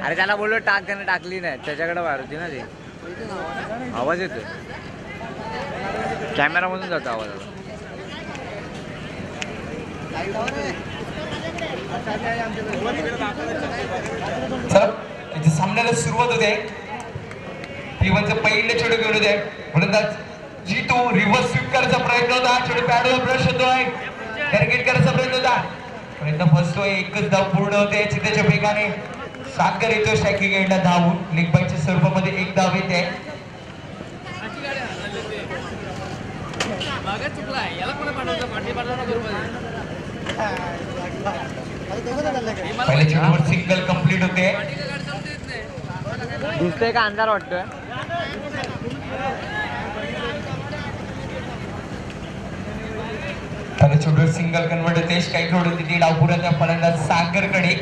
अरे त्याला बोललो टाक, त्याने टाकली नाही, त्याच्याकडे बाहेर होती ना ती. आवाज येतोय कॅमेरा मधून जातो आवाज आता. इथे सामन्याला सुरुवात होते. टीमचं पहिलं चेंडू घेऊन होते म्हणून जीतू रिव्हर्स स्वीप करायचा प्रयत्न होता. चेंडू पॅडवर ब्रश होतोय, टार्गेट करायचा प्रयत्न होता, प्रयत्न फसतोय. एकच धाव पूर्ण होते चित्याच्या वेगाने. सागर येतोय स्ट्रायकिंग एंडला धावून. लेग बायच्या स्वरूपामध्ये एक धाव येते. पहिल्या चेंडूवर सिंगल कंप्लीट होते. दिसतोय का अंधार वाटतोय. पहिल्या चेंडूवर सिंगल कन्वर्ट होते. स्ट्राईक रोड होती ती डावपुराच्या फलंदाज सागरकडे.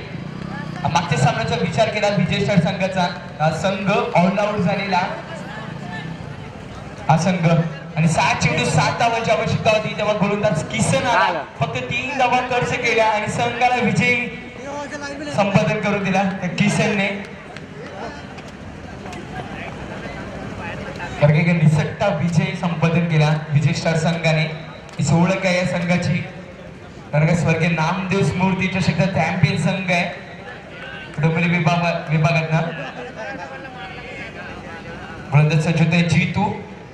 मागच्या सामन्याचा विचार केला विजय स्टार संघाचा. संघ ऑल आउट झालेला हा संघ आणि 7 चेंडू 7 धावांची आवश्यकता होती. तेव्हा गोलंदाज किसन आला, फक्त 3 धावा खर्च केल्या आणि संघाला विजयी संपादन करून दिला त्या किसनने. निसट्टा विजय संपादन केला विजय स्टार संघाने. ही ओळख आहे या संघाची. कारण स्वर्गीय नामदेव स्मृती चषकचा चॅम्पियन संघ आहे डोंबिवली विभागात. गोलंदाज सज्ज जीतू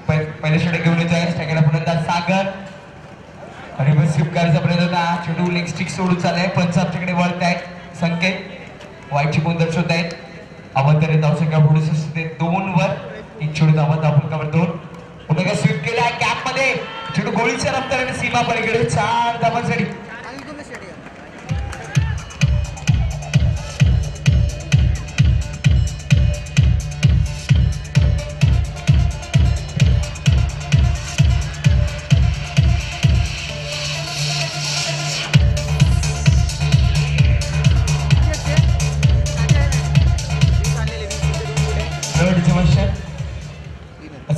पहिल्या षटक घेऊन येतोय. स्ट्रायकरला फलंदाज सागर. रिव्हर्स स्वीप करायचा प्रयत्न होता. चेंडू लेग स्टिक सोडून चाललाय. पंच आमच्याकडे वळत आहेत. संकेत वाईटची गुण दर्शवत आहेत. अवंतरे धावसंख्या पुढे सुचते 2 वर. एक चेंडू धावत धावकावर 2. पुन्हा स्वीप केला कॅप मध्ये. चेंडू गोळीच्या रफ्ताराने सीमा पलीकडे 4 धावांसाठी.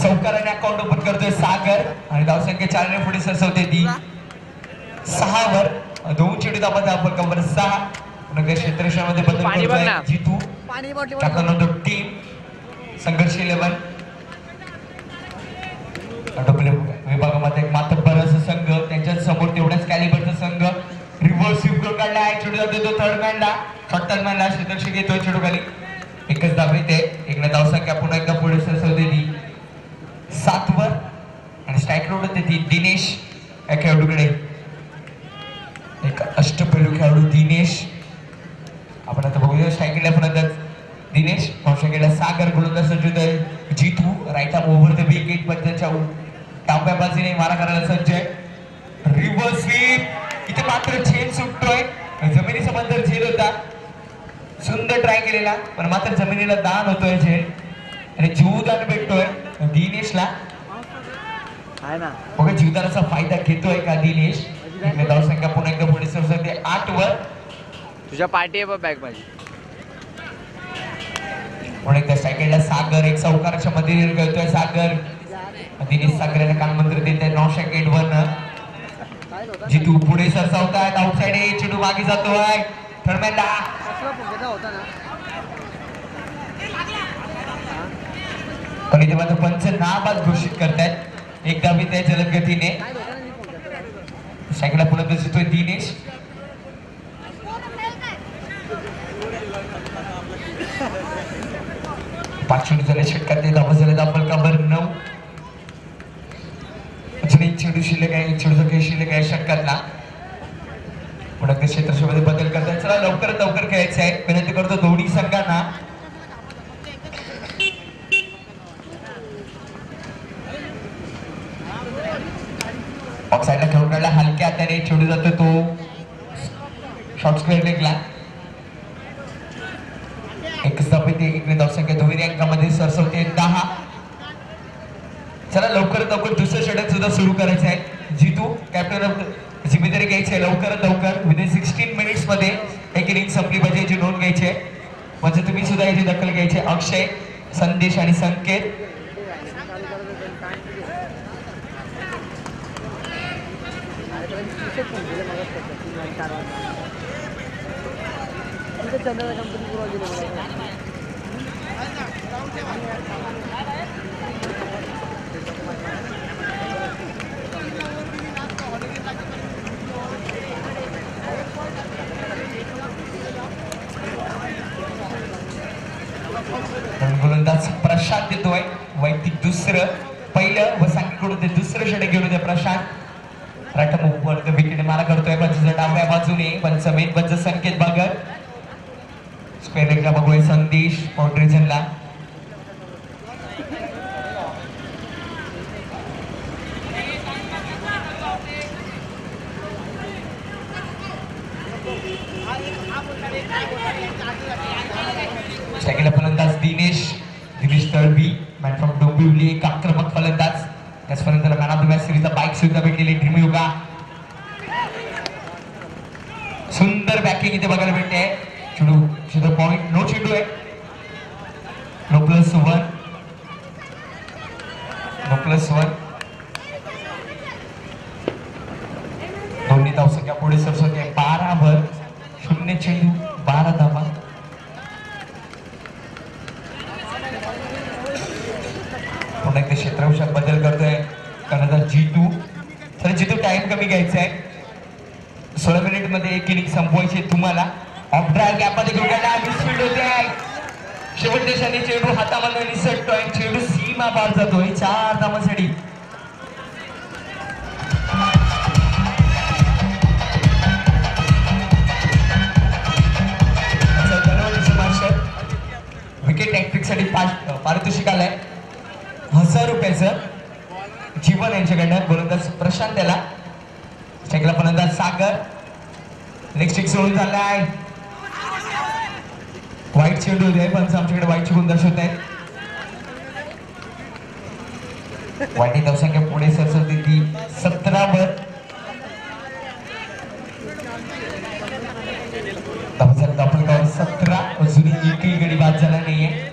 चौकाराने अकाउंट ओपन करतोय सागर आणि धावसंख्या 4 ने पुढे सरसवते ती 6 वर. 2 चेंडू धावत धावकावर 6. पुन्हा क्षेत्रक्षणामध्ये बदल करतोय जीतू. टाकतो टीम संघर्ष 11 विभागामध्ये एक मातब्बर असं संघ. त्यांच्या समोर तेवढ्याच कॅलिबरचा संघ. रिव्हर्स स्वीप करून काढलाय. चेंडू जातो थर्ड मॅनला. शॉर्ट मॅनला क्षेत्रक्षक येतोय. चेंडू खाली एकच धाव येते. एक धावसंख्या पुन्हा एकदा पुढे सरसवते ती 7 वर आणि स्ट्राईक रोड होते ती दिनेश या खेळाडूकडे. एक अष्टपैलू खेळाडू दिनेश. आपण आता बघूया स्ट्रायकिंगला फलंदाज दिनेश. कौशल्याला सागर. गोलंदाज सज्ज आहे Jitu. Right arm over the wicket पंचांच्या डाव्या बाजूने मारा करायला सज्ज आहे. Reverse sweep. इथे मात्र झेल सुटतोय. जमिनीचा बंदर झेल होता. सुंदर ट्राय केलेला पण मात्र जमिनीला दान होतोय झेल आणि जीवदान भेटतोय दिनेशला. बघा जीवदानाचा फायदा घेतोय का दिनेश. धावसंख्या पुन्हा एकदा पुढे सरसवते 8 वर. तुझ्या पार्टी आहे बॅग माझी. पुन्हा एकदा स्ट्रायकरला सागर. एक चौकाराच्या मध्ये खेळतोय सागर. दिनेश सागराने कानमंत्र देत आहे 9 सेकंड वर. जितू पुढे सरसावतायत. आउटसाइड चेंडू मागे जातोय थर्डमॅनला. पण इथे मात्र पंच नाबाद घोषित करतायत. एक धाव येते जलद गतीने. सायकला पुढे दिसतोय दिनेश. पाच चेंडू झाले षटकात. धावा झाले धावफलकावर 9. अजून एक चेंडू शिल्लक आहे. एक चेंडूचा खेळ शिल्लक आहे षटकातला. पुन्हा क्षेत्रक्षेत्रामध्ये बदल करतायत. चला लवकरात लवकर खेळायचं आहे. विनंती करतो दोन्ही संघांना. ऑफसाइडला खेळून काढला. हलक्या हाताने चेंडू जातो तो शॉर्ट स्क्वेअर लेगला. एकच धाव येते. एक धावसंख्या दुहेरी अंकामध्ये सरसवते 10. चला लवकरात लवकर दुसरं षटक सुद्धा सुरू करायचं आहे. जीतू कॅप्टन ऑफ जिम्मेदारी घ्यायची आहे. लवकरात लवकर विदिन 16 मिनिट्स मध्ये एक इनिंग संपली पाहिजे याची नोंद घ्यायची आहे. म्हणजे तुम्ही सुद्धा याची दखल घ्यायची. अक्षय, संदेश आणि संकेत. चंद्र कंपनी गोलंदाज प्रशांत देतोय वैयक्तिक दुसरं, पहिलं व सांगलीकडून ते दुसरं षटक घेऊन येते प्रशांत. राठम वर्ग विकेट मारा करतोय पंचच्या डाव्या बाजूने. पंच मेन पंच संकेत बागर स्क्वेअर लेगला बघूया संदेश बाउंड्रीजनला. फलंदाज दिनेश तळबी मॅन फ्रॉम डोंबिवली, एक आक्रमक फलंदाज. त्याचपर्यंत मॅन ऑफ द मॅच सिरीजचा बाईक सुद्धा भेटलेली ड्रीम योगा. सुंदर बॅकिंग इथे बघायला भेटते. चेंडू पॉइंट नो चेंडू आहे. No plus one. दोन्ही धावसंख्या पुढे सरसवते 12 वर 0 चेंडू 12 धावा. पुन्हा एकदा क्षेत्ररक्षक बदल करतोय कर्णधार जीतू. तर जीतू टाइम कमी घ्यायचा आहे. 16 मिनिट मध्ये एक इनिंग संपवायची तुम्हाला. ऑफ ड्राईव्ह गॅपमध्ये घेऊन मिसफील्ड होते आहे. शेवटच्या क्षणी चेंडू हातामध्ये निसटतोय. चेंडू सीमा पार जातोय 4 धावांसाठी. विकेट टॅक्टिक साठी पारितोषिक आलंय 1000 रुपयाचं जीवन यांच्याकडनं. गोलंदाज प्रशांत त्याला स्ट्राईकला फलंदाज सागर. नेक्स्ट स्ट्रिक सोडून चाललाय. वाईट चेंडू होते पण आमच्याकडे वाईटची गुण दर्शवत आहेत. वाईट धावसंख्या पुढे सरसवते ती 17 वर. धावफलकावर 17. अजूनही एकही गडी बाद झाला नाहीये.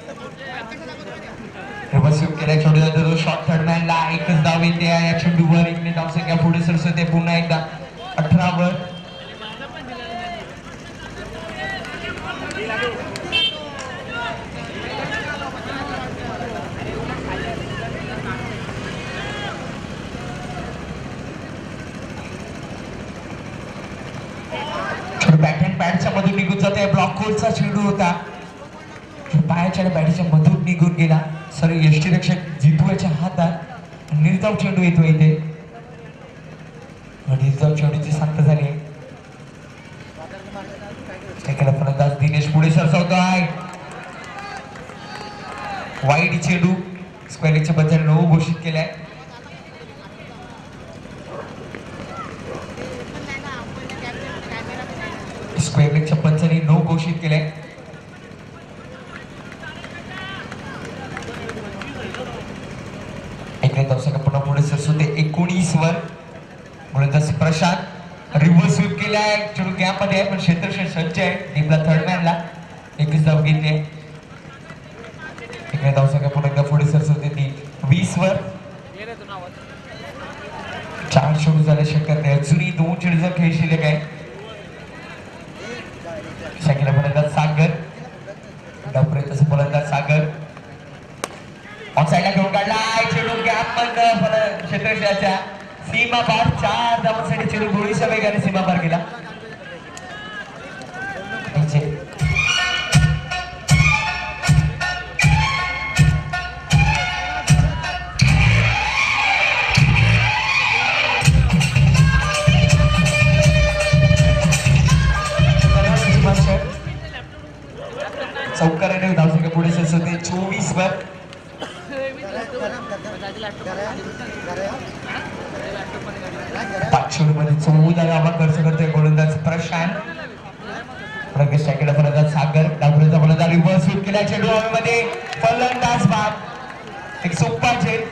केला चेंडू जातो शॉर्ट थर्ड मॅनला. एकच धाव येते या चेंडूवर. एकने धावसंख्या पुढे सरसवते पुन्हा एकदा 18 वर. बॅट अँड पॅडच्या मधून निघून जाते. ब्लॉक कोलचा चेंडू होता. पायाच्या बॅटच्या मधून निघून गेला. सर यष्टीरक्षक जितू याच्या हातात निर्धाव चेंडू येतो इथे. निर्धाव चेंडूची सांगता झाली. फलंदाज दिनेश पुढे सरसावतोय. वाईट चेंडू स्क्वेअरचे बद्दल नो घोषित केलाय. स्क्वेअरच्या पंचांनी नो घोषित केलाय. पुन्हा पुढे सरसवते 19 वर. गोलंदाज प्रशांत रिव्हर्स स्वीप केलाय. चेंडू गॅप मध्ये आहे पण क्षेत्ररक्षक सज्ज आहे. टीमला थर्ड मॅनला एकच धाव घेतली. एक धावसंख्या पुन्हा एकदा पुढे सरसवते ती 20 वर. 4 चेंडू झाले शक्यत नाही. अजूनही 2 चेंडूचा खेळ शिल्लक आहे. शाकीला फलंदाज सागर. डावपर्यंत फलंदाज सागर ऑन साईडला घेऊन काढलाय. चेंडू गॅप मधनं क्षेत्ररक्षकाच्या सीमा पार 4 धावांसाठी चेंडू गोळीच्या वेगाने सीमा पार केला. चौकाराने धावसंख्या पुढे सरसवते 24 वर. 5 मध्ये 14 धावा खर्च करतोय गोलंदाज प्रशांत. फलंदाज सागर. डावपर्यंत फलंदाज रिव्हर्स स्वीप केला. चेंडू हवेमध्ये. फलंदाज बाद. एक सोपा झेल.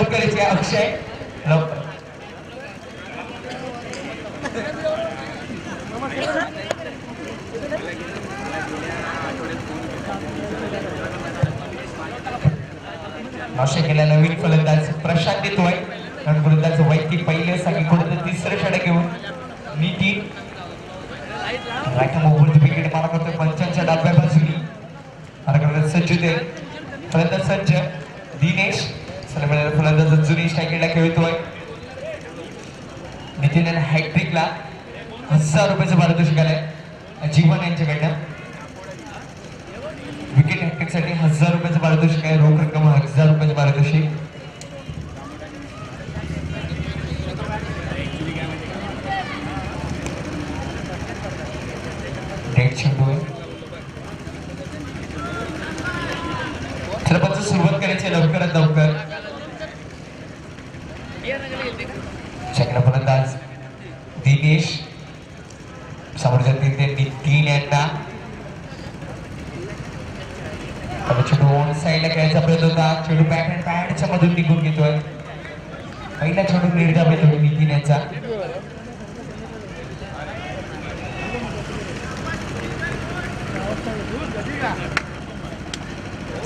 सुरुवात करायची आहे. अक्षय लवकर. नाशिक गेल्या नवीन फलंदाज प्रशांत येतोय. फलंदाज वैयक्तिक पहिले कुठे तिसरं षटक घेऊन नितीन विकेट मारा करतोय. पंचांच्या डाव्या बाजूनी सज्ज होते फलंदाज सज्ज. दिनेश फलंदाज जुनी स्ट्रायकेटला खेळतोय. नितीन हॅट्रिकला 1000 रुपयाचं पारितोषिक आलंय जीवन यांच्याकडनं. विकेट हॅट्रिक साठी 1000 रुपयाचं पारितोषिक आहे. रोख रक्कम 1000 रुपयाचं पारितोषिक. सरपंच सुरुवात करायची लवकरात लवकर. चक्र फलंदाज दिनेश समोरच्या नितीन यांना चेंडू ऑन साईडला खेळायचा प्रयत्न होता. चेंडू बॅट अँड पॅडच्या मधून निघून घेतोय. पहिला चेंडू निर्धाव येतो नितीन यांचा.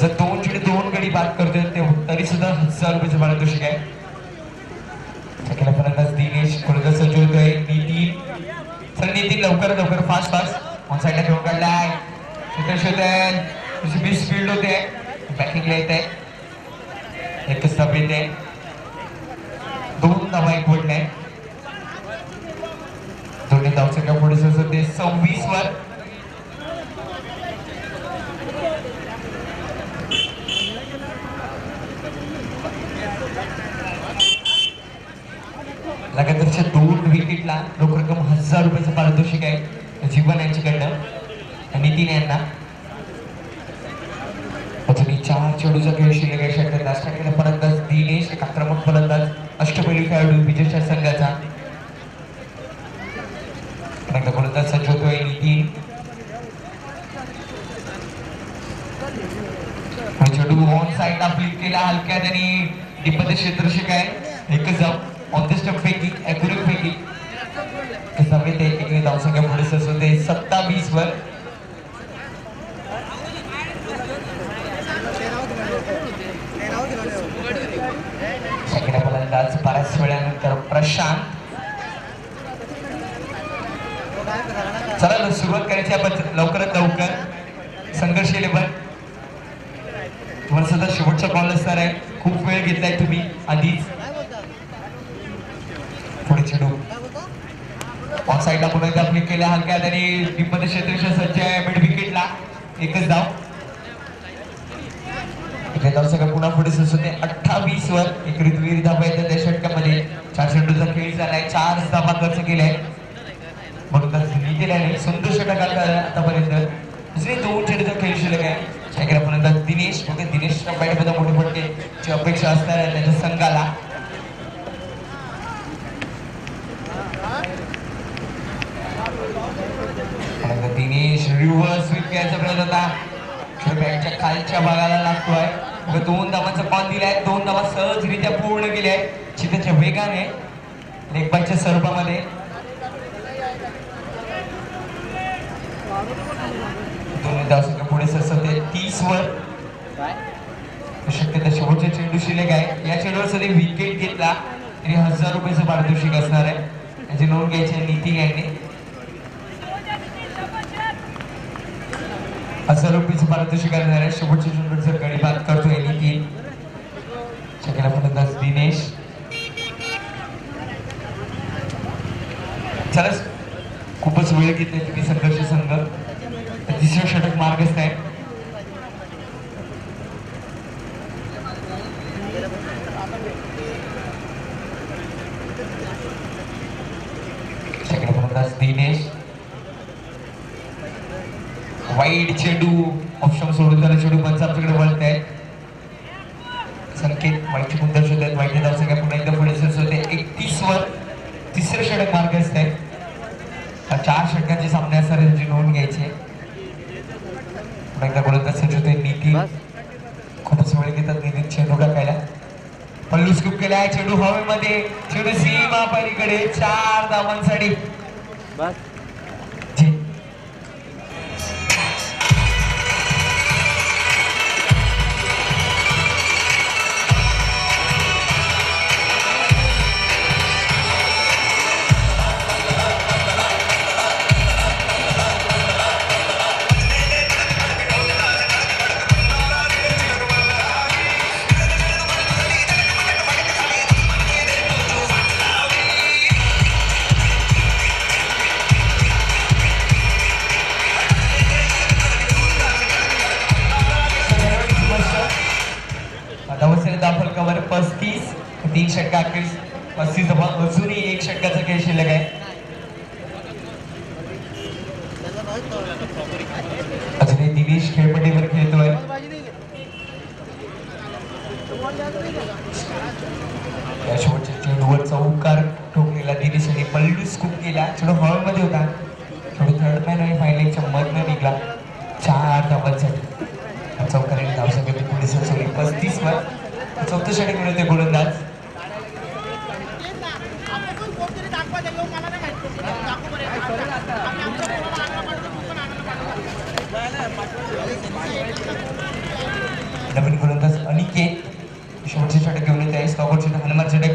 जर 2 गडी बाद करतोय तरी सुद्धा 1000 रुपयाचं पारितोषिक आहे. चेंडूला फलंदाज दिनेश फलंदाज सज्ज होतोय. नितीन लवकर लवकर फास्ट ऑन साईडला खेळून काढलाय. फील्ड होते बॅटिंगला येत आहे. एकच धाव येते. 2 धावा एक पडले. दोन्ही धावसंख्या पुढे होते 26 वर. लगातारच्या 2 विकेटला रोख रक्कम 1000 रुपयाचं पारितोषिक आहे जीवन यांच्याकडनं नितीन यांना. 4 चेंडूचा खेळ शिल्लक आहे. षटकाला फलंदाज दिनेश एक आक्रमक फलंदाज अष्टपैलू खेळाडू विजेच्या संघाचा. फलंदाज सज्ज होतोय नितीन. चेंडू ऑन साईडला फ्लिक केला हलक्यात आणि डिपमध्ये क्षेत्ररक्षक आहे. एकच जाऊ ऑन द स्टंप पैकी ॲक्युरेट पैकी एक धावसंख्या पुढे होते 27 वर. फलंदाज बऱ्याच वेळानंतर प्रशांत. चला सुरुवात करायची आपण लवकरात लवकर. संघर्ष 11 तुम्हाला सुद्धा शेवटचा कॉल असणार आहे. खूप वेळ घेतलाय तुम्ही आधीच. पुढे चेंडू ऑन साईडला पुन्हा एकदा फ्लिक केल्या हलक्यात आणि टीममध्ये क्षेत्ररक्षक सज्ज आहे. मिड विकेटला एकच धाव. पुन्हा पुढे होते 28 वर. एक ऋतुवीर धावा येतात त्या षटकामध्ये. 4 चेंडूचा खेळ झालाय. 4 धावा खर्च केलाय. म्हणून नितीन सुंदर षटक आतापर्यंत. दुसरे 2 चेंडूचा खेळ शिल्लक आहे. फलंदाज दिनेश दिनेशच्या बॅटमध्ये मोठे फटकेची अपेक्षा असणार आहे त्याच्या संघाला. दिनेश रिव्हर्स स्वीप घ्यायचा प्रयत्न होता. बॅटच्या खालच्या भागाला लागतोय. 2 धावांचा कॉल दिलाय. 2 धावा सहजरित्या पूर्ण केल्या आहेत चित्ताच्या वेगाने लेगबायच्या स्वरूपामध्ये. दोन्ही धावसंख्या पुढे सरसवते 30 वर. शक्यता शेवटचा चेंडू शिल्लक आहे. या चेंडूवर सध्या विकेट घेतला तरी 1000 रुपयाचं पारितोषिक असणार आहे. याची नोंद घ्यायची आहे नितीन यांनी. 1000 रुपयाचं पारितोषिक असणार आहे. शेवटच्या चेंडूवर गडी बाद करतोय नितीन. शक्यता फलंदाज दिनेश. चला खूपच वेळ घेतले तुम्ही संघर्ष संघ. तिसरं षटक मार्गस्थ आहे. फलंदाज दिनेश. वाईड चेंडू ऑप्शन सोडून त्याला चेंडू पंच आमच्याकडे वळत आहे. संकेत वाईटची मुद्दा शोधत वाईट धावसंख्या पुन्हा एकदा पुढे होते 31 वर. तिसरं षटक मार्गस्थ आहे. 4 षटकांचे सामने असणार त्यांची नोंद घ्यायची. एकदा गोलंदाज सज्ज होते नितीन. खूपच वेळ घेतात नितीन चेंडू टाकायला. पल्लू स्कूप केलाय चेंडू हवेमध्ये चेंडू सीमा पलीकडे 4 धावांसाठी बस फलकावर 35 3 षटका 35 धावा अजूनही 1 षटकाचा खेळ शिल्लक आहे अजूनही दिनेश खेळपट्टीवर खेळतोय या शेवटच्या चेंडूवर चौकार ठोकलेला दिनेश आणि पल्लू स्कूप केला चेंडू हवेमध्ये होता चेंडू थर्ड मॅन आणि फायनलच्या मधनं निघला 4 धावांसाठी चौकाराने धावसंख्या पुढे सरसवली 35 वर चौथं षटक मिळवते गोलंदाज नवीन गोलंदाज अनिकेत शेवटचे षटक घेऊन येत आहे स्टॉकआउट षटक हनुमान षटक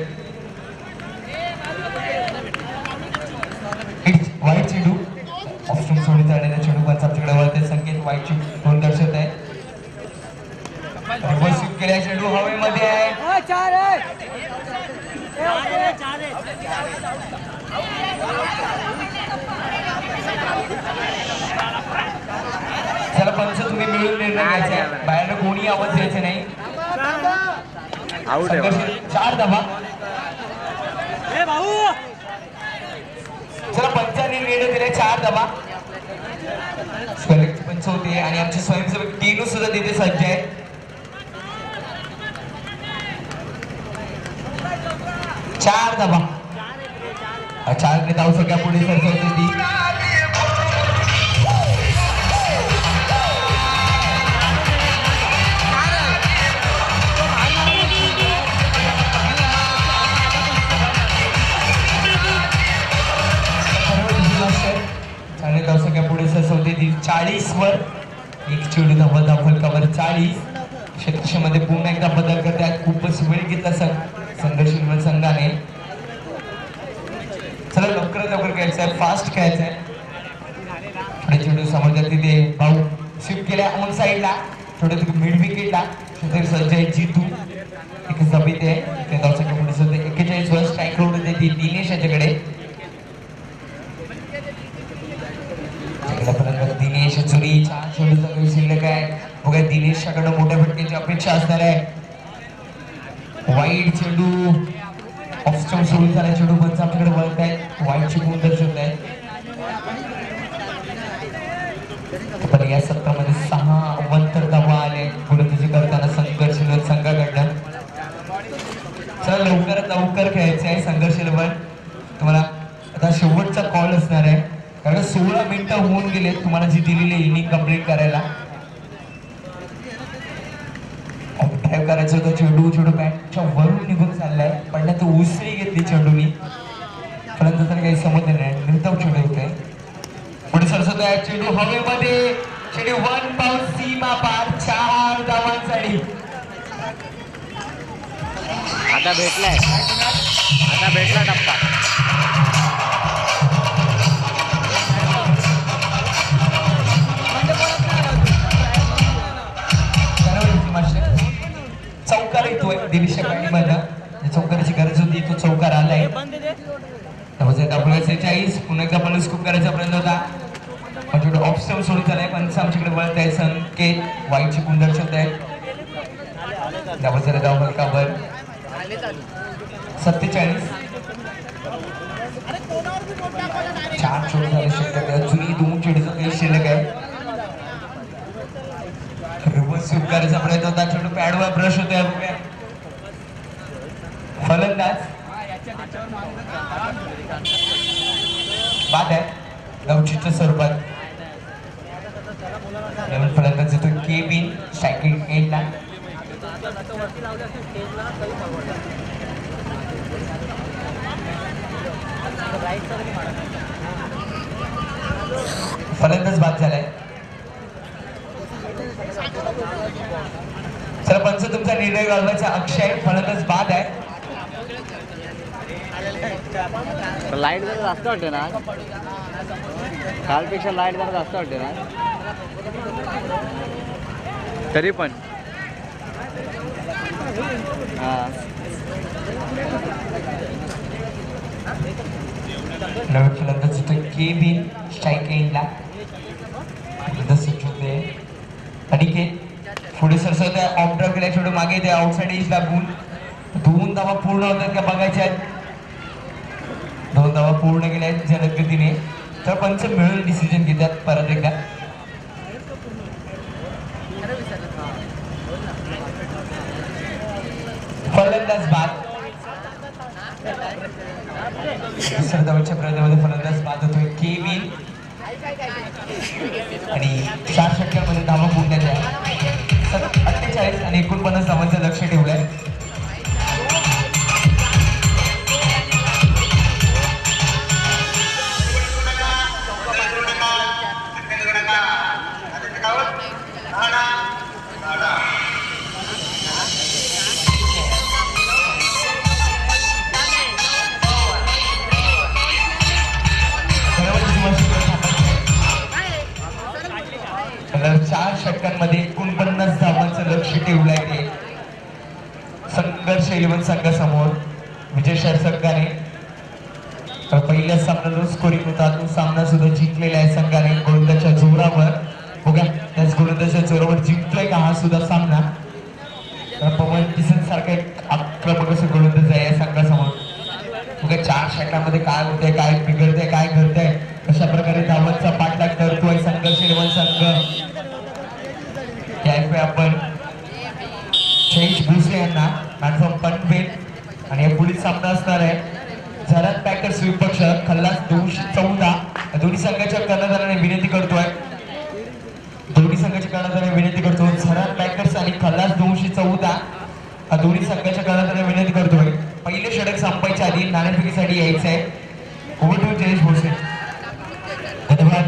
वाईट चेंडू ऑफस्टून सोडून जाण्याचा चेंडू पण आमच्याकडे वळते संकेत वाईट चेंडू दर्शवत आहे रिव्हर्स स्वीप केल्या चेंडू हवेमध्ये आहे चला पंच तुम्ही मिळून निर्णय घ्यायचा बाहेर कोणी आवाज द्यायचा नाही आउट आहे 4 धावा चला पंचांनी निर्णय दिले 4 धावा पंच होते आणि आमचे स्वयंसेवक टीनू सुद्धा तिथे सज्ज आहे 4 धावा 4 धावसंख्या पुढे सरसवते ती धावसंख्या पुढे सरसवते ती 40 वर 1 चेंडू धावा फलकावर 40 क्षेत्रक्षेमध्ये पुन्हा एकदा बदल करतात खूपच वेळ घेतला संघर्ष संघाने चला लवकरात लवकर खेळायचं आहे फास्ट खेळायचं आहे चेंडू समोर तिथे भाऊ स्वीप केल्या ऑन साईडला थोडं मिड विकेटला सज्ज आहे जितू एक जमीत आहे ते धावसंख्या पुढे सुद्धा 41 वर स्ट्राईक रोड होते ती दिनेश याच्याकडे दिनेश चुरी 4 चेंडूचा काही शिल्लक आहे बघा दिनेशकडे मोठ्या फटकेची अपेक्षा असणार आहे वाईट चेंडू ऑफस्टम सोडून झाला चेंडू पंच आपल्याकडे वळत आहेत वाईटची गुण दर्शवत आहेत पण या सत्रामध्ये 6 अवंतर धावा आले गोलंदाजी करताना संघर्ष संघाकडनं चला लवकरात लवकर खेळायचं आहे संघर्ष तुम्हाला आता शेवटचा कॉल असणार आहे कारण 16 मिनिटं होऊन गेले तुम्हाला जी दिलेली इनिंग कंप्लीट करायला ड्राईव्ह करायचं होतं चेंडू बॅटच्या वरून निघून चाललाय पण तो उसळी घेतली चेंडूनी परंतु तर काही समजलं नाही निर्धाव चेंडू होते पुढे सरसवत आहे चेंडू हवेमध्ये चेंडू 1 पाऊल सीमा पार 4 धावांसाठी आता भेटला टप्पा चौकार येतोय दिनेश मधनं चौकाराची गरज होती तो चौकार आलाय 46 पुन्हा एकदा पण स्कूप करायचा प्रयत्न होता पण थोडं ऑप्शन सोडून झालाय पण आमच्याकडे वळत आहे संकेत वाईटची गुण दर्शवत आहे धाव फलकावर 47 4 चेंडू झाले शक्यता अजूनही 2 चेंडूचा काही शिल्लक आहे रिव्हर्स स्वीप करायचा प्रयत्न होता चेंडू पॅडवर ब्रश होतोय फलंदाज बाद आहे लवचिकच्या स्वरूपात नवीन फलंदाज येतो केबिन स्ट्रायकिंग एंडला फलंदाज बाद झालाय. सरपंच तुमचा निर्णय घालवायचा. अक्षय फलंदाज बाद आहे. लाईट जरा जास्त वाटते ना कालपेक्षा लाईट जरा जास्त वाटते ना तरी पण हां नवीन फलंदाज होतोय केविन स्ट्राईक एंडला. अनिकेत पुढे सरसवत ऑफ ड्रॉप केल्या छोटे मागे ते आउटसाइड एज लागून 2 धावा पूर्ण होतात का बघायच्या आहेत. 2 धावा पूर्ण केल्या आहेत जलद गतीने. तर पंच मिळून डिसिजन घेतात परत एकदा. फलंदाज बाद. दुसऱ्या धावाच्या प्रयत्नामध्ये फलंदाज बाद होतोय केविन आणि 4 षटकांमध्ये धावा पूर्ण द्या. 48 आणि 49 धावांचं लक्ष ठेवलंय. चार षटकांमध्ये 49 धावांचं लक्ष ठेवलंय ते. संघर्ष 11 संघासमोर विजय शरसंघाने पहिल्या सामन्याला स्कोरिंग होता. तो सामना सुद्धा जिंकलेला आहे संघाने गोलंदाजच्या जोरावर. बघा त्याच गोलंदाजच्या जोरावर जिंकतोय का हा सुद्धा सामना. पवन किसन सारखा एक आक्रमक असं गोलंदाज आहे या संघासमोर. बघा 4 षटकांमध्ये काय होतंय, काय बिघडतंय, काय घडतंय, कशा प्रकारे धावांचा पाठलाग करतोय संघर्ष 11 संघ. त्याशिवाय आपण जयेश भोसले यांना मॅनफ्रॉम पनवेल आणि या पुढील सामना असणार आहे झरात पॅकर्स विपक्ष खल्लास 214. दोन्ही संघाच्या कर्णधाराने विनंती करतोय झरात पॅकर्स आणि खल्लास 214 दोन्ही संघाच्या कर्णधाराने विनंती करतोय पहिले षटक संपायच्या आधी नाणेफेकीसाठी यायचं आहे. Over to Jayesh Bhosale. धन्यवाद.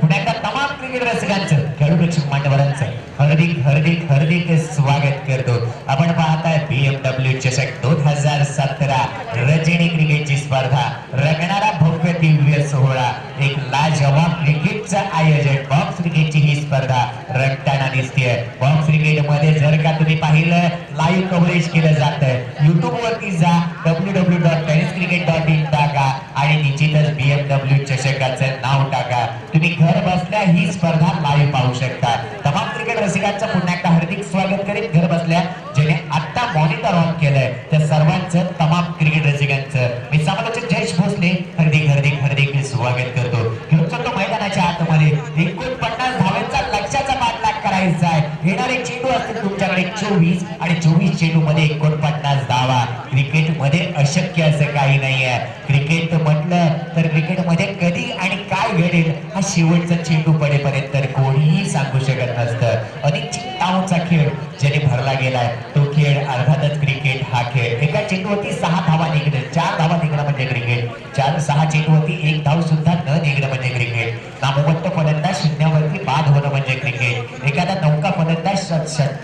पुण्याच्या तमाम क्रिकेट रसिकांचं खेळाडू प्रेक्षक मान्यवरांचं हार्दिक स्वागत करतो. आपण पाहताय BMW चषक 2017 रजनी क्रिकेटची स्पर्धा रंगणारा भव्य दिव्य सोहळा. एक लाजवाब क्रिकेटचं आयोजन बॉक्स क्रिकेटची ही स्पर्धा रंगताना दिसतेय. बॉक्स क्रिकेट मध्ये जर का तुम्ही पाहिलं लाईव्ह कव्हरेज केलं जातं युट्यूब वरती जा www.tenniscricket.in टाका आणि निश्चितच BMW चषकाचं नाव टाका. तुम्ही घर बसल्या ही स्पर्धा लाईव्ह पाहू शकता. तमाम क्रिकेट रसिकांचं पुन्हा एकदा हार्दिक स्वागत करीत घर बसल्या ज्याने आता मॉनिटर ऑन केलंय त्या सर्वांचं तमाम क्रिकेट रसिकांचं मी समालोचक जयेश भोसले हार्दिक स्वागत करतो. घेऊन जातो मैदानाच्या आतमध्ये 49 धावांचा लक्ष्याचा पाठलाग करायचा आहे. येणारे चेंडू असतील तुमच्याकडे 24 आणि 24 चेंडू मध्ये 49 धावा. क्रिकेट मध्ये अशक्य असं काही नाहीये. क्रिकेट म्हटलं तर क्रिकेट मध्ये कधी आणि काय घडेल हा शेवटचा चेंडू पडेपर्यंत तर कोणीही सांगू शकत नसतं. अनिश्चित धावांचा खेळ ज्याने भरला गेलाय तो खेळ अर्थातच क्रिकेट हा खेळ. एका चेंडूवरती 6 धावा निघणं 4 धावा निघणं म्हणजे क्रिकेट. 4-6 चेंडूवरती 1 धाव सुद्धा न निघणं म्हणजे क्रिकेट. नामवंत फलंदाज शून्यावरती बाद होणं म्हणजे क्रिकेट. एखादा नौका फलंदाज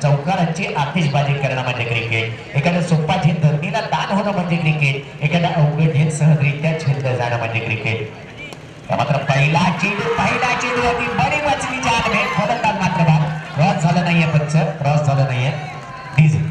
चौकारांची आतिषबाजी करणं म्हणजे क्रिकेट. एखादा सोपा झेल धरणीला दान होणं म्हणजे क्रिकेट. एखादा अवघड झेल सहजरित्या झेललं जाणं म्हणजे क्रिकेट. मात्र पहिला चेंडूवरती बडी मचली जान में फलंदाज मात्र बाद. क्रॉस झालं नाहीये पंच क्रॉस झालं नाहीये. डीजे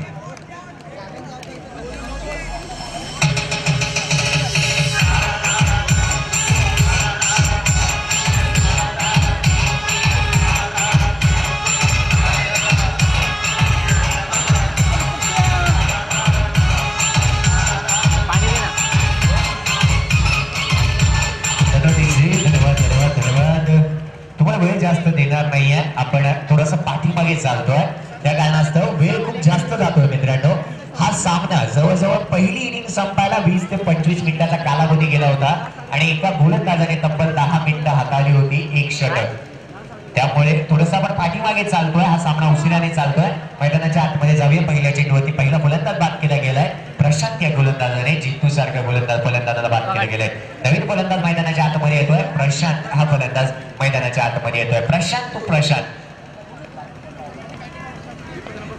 वेळ जास्त देणार नाहीये. आपण थोडस पाठीमागे चालतोय त्या कारणास्तव वेळ खूप जास्त जातोय मित्रांनो. हा सामना जवळजवळ पहिली इनिंग संपायला 20 ते 25 मिनिटाचा कालावधी गेला होता आणि एका गोलंदाजाने तब्बल 10 मिनिटं हाताळली होती एक षटक. त्यामुळे थोडस आपण पाठीमागे चालतोय. हा सामना उशिराने चालतोय. मैदानाच्या आत आतमध्ये जाऊया. पहिल्या चेंडूवरती पहिला गोलंदाज बाद केला गेलाय प्रशांत या गोलंदाजाने. जिंतू सारखा गोलंदाजाला बाद केलं गेलंय. नवीन गोलंदाज मैदानाच्या आतमध्ये येतोय प्रशांत. हा गोलंदाज मैदानाच्या आतमध्ये येतोय. प्रशांत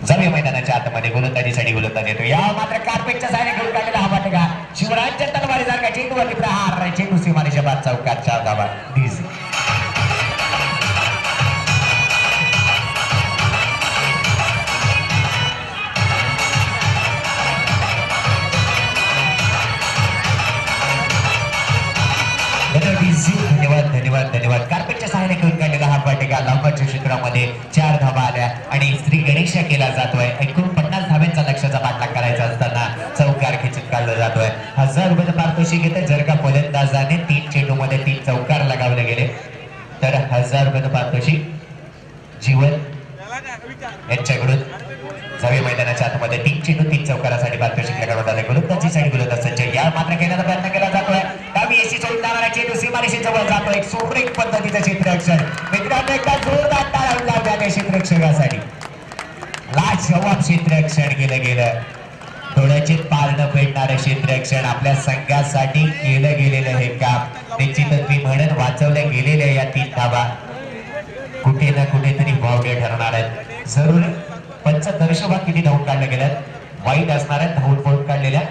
जाऊया मैदानाच्या आतमध्ये. गोलंदाजीसाठी गोलंदाज येतो. या मात्र कार्पेटच्या साईडने घेऊन काढलेला हा फटका शिवराजच्या तलवारी सारखा चेंडूवरती प्रहार. चेंडू सीमारेषा बाद. चौकात 4 धावा. डीसी धन्यवाद. कार्पेटच्या सहाय्याने घेऊन काढलेला हा फटका लांबच्या क्षेत्रामध्ये 4 धावा आल्या आणि श्री गणेश केला जातोय. 49 धाव्यांचा लक्ष्याचा पाठलाग करायचा असताना चौकार खेचून काढला जातोय. 1000 रुपये पारितोषिक येते जर का फलंदाजाने 3 चेंडूमध्ये 3 चौकार लगावले गेले तर 1000 रुपये पारितोषिक जीवन यांच्याकडून. जाऊया मैदानाच्या आतमध्ये 3 चेंडू 3 चौकारासाठी पारितोषिक लगावण्यात आले. गोलंदाजीसाठी गोलंदाज संच या मात्र खेळण्याचा प्रयत्न केला जातोय. डावी एसी सोडून जाणारा चेंडू सीमारेषेजवळ जातो. एक सुरेख पद्धतीचं क्षेत्ररक्षण. मित्रांनो एकदा जोरदार टाळ्या लावल्या क्षेत्ररक्षकासाठी. लाजवाब क्षेत्ररक्षण केलं गेलं. डोळ्याचे पार न फेडणारं क्षेत्ररक्षण आपल्या संघासाठी केलं गेलेलं हे काम निश्चितच मी म्हणत वाचवल्या गेलेल्या या 3 धावा कुठे ना कुठेतरी वावड्या ठरणार आहेत. जरूर पंचदर्शभाग किती धावून काढल्या गेल्यात. वाईट असणाऱ्या धावून पळून काढलेल्या